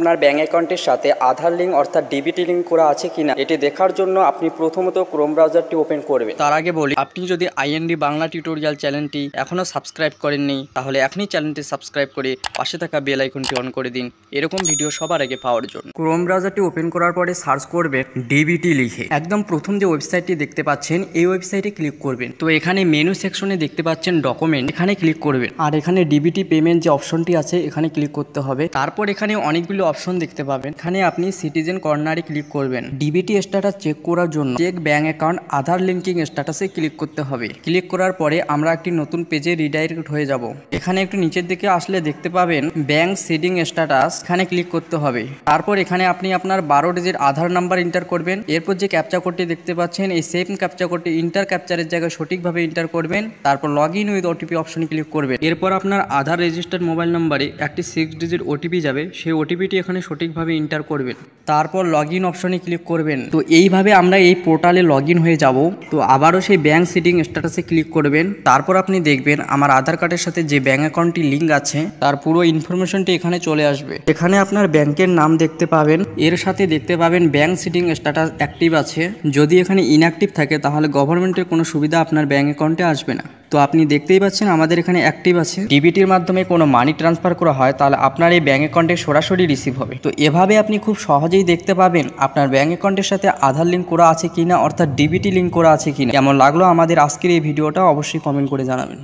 আপনার ব্যাঙ্ক অ্যাকাউন্টের সাথে আধার লিঙ্ক অর্থাৎ ডিবিটি লিঙ্ক করা আছে কিনা এটি দেখার জন্য আপনি প্রথমত ক্রোম ব্রাউজারটি ওপেন করবেন। তার আগে বলি, আপনি যদি আইএনডি বাংলা টিউটোরিয়াল চ্যানেলটি এখনও সাবস্ক্রাইব করেননি তাহলে এখনই চ্যানেলটি সাবস্ক্রাইব করে পাশে থাকা বেল আইকনটি অন করে দিন এরকম ভিডিও সবার আগে পাওয়ার জন্য। ক্রোম ব্রাউজারটি ওপেন করার পরে সার্চ করবেন ডিবিটি লিখে। একদম প্রথম যে ওয়েবসাইটটি দেখতে পাচ্ছেন এই ওয়েবসাইটে ক্লিক করবেন। তো এখানে মেনু সেকশনে দেখতে পাচ্ছেন ডকুমেন্ট, এখানে ক্লিক করবেন। আর এখানে ডিবিটি পেমেন্ট যে অপশনটি আছে এখানে ক্লিক করতে হবে। তারপর এখানে অনেকগুলো অপশন দেখতে পাবেন, এখানে আপনি সিটিজেন কর্নারে ক্লিক করবেন। ডিবিটি স্ট্যাটাস চেক করার জন্য চেক ব্যাঙ্ক অ্যাকাউন্ট আধার লিঙ্কিং স্ট্যাটাসে ক্লিক করতে হবে। ক্লিক করার পরে আমরা একটি নতুন পেজে রিডাইরেক্ট হয়ে যাব। এখানে একটু নিচের দিকে আসলে দেখতে পাবেন ব্যাঙ্ক সিডিং স্ট্যাটাস, এখানে ক্লিক করতে হবে। তারপর এখানে আপনি আপনার 12 ডিজিট আধার নাম্বার এন্টার করবেন। এরপর যে ক্যাপচা কোডটি দেখতে পাচ্ছেন এই সেম ক্যাপচা কোডটি ইন্টার ক্যাপচারের জায়গায় সঠিকভাবে এন্টার করবেন। তারপর লগ ইন উইথ ওটিপি অপশনে ক্লিক করবেন। এরপর আপনার আধার রেজিস্টার্ড মোবাইল নাম্বারে একটি 6 ডিজিট ওটিপি যাবে, সেই ওটিপিটি এখানে সঠিকভাবে এন্টার করবেন। তারপর লগ ইন অপশনে ক্লিক করবেন। তো এইভাবে আমরা এই পোর্টালে লগ ইন হয়ে যাব। তো আবারও সেই ব্যাঙ্ক সিডিং স্ট্যাটাসে ক্লিক করবেন। তারপর আপনি দেখবেন আমার আধার কার্ডের সাথে যে ব্যাঙ্ক অ্যাকাউন্টটি লিঙ্ক আছে তার পুরো ইনফরমেশনটি এখানে চলে আসবে। এখানে আপনার ব্যাংকের নাম দেখতে পাবেন, এর সাথে দেখতে পাবেন ব্যাঙ্ক সিডিং স্ট্যাটাস অ্যাক্টিভ আছে। যদি এখানে ইনঅ্যাক্টিভ থাকে তাহলে গভর্নমেন্টের কোনো সুবিধা আপনার ব্যাঙ্ক অ্যাকাউন্টে আসবে না। তো আপনি দেখতেই পাচ্ছেন আমাদের এখানে অ্যাক্টিভ আছে। ডিবিটির মাধ্যমে কোনো মানি ট্রান্সফার করা হয় তাহলে আপনার এই ব্যাঙ্ক অ্যাকাউন্টে সরাসরি রিসিভ হবে। তো এভাবে আপনি খুব সহজেই দেখতে পাবেন আপনার ব্যাঙ্ক অ্যাকাউন্টের সাথে আধার লিঙ্ক করা আছে কিনা অর্থাৎ ডিবিটি লিঙ্ক করা আছে কিনা। কেমন লাগলো আমাদের আজকের এই ভিডিওটা অবশ্যই কমেন্ট করে জানাবেন।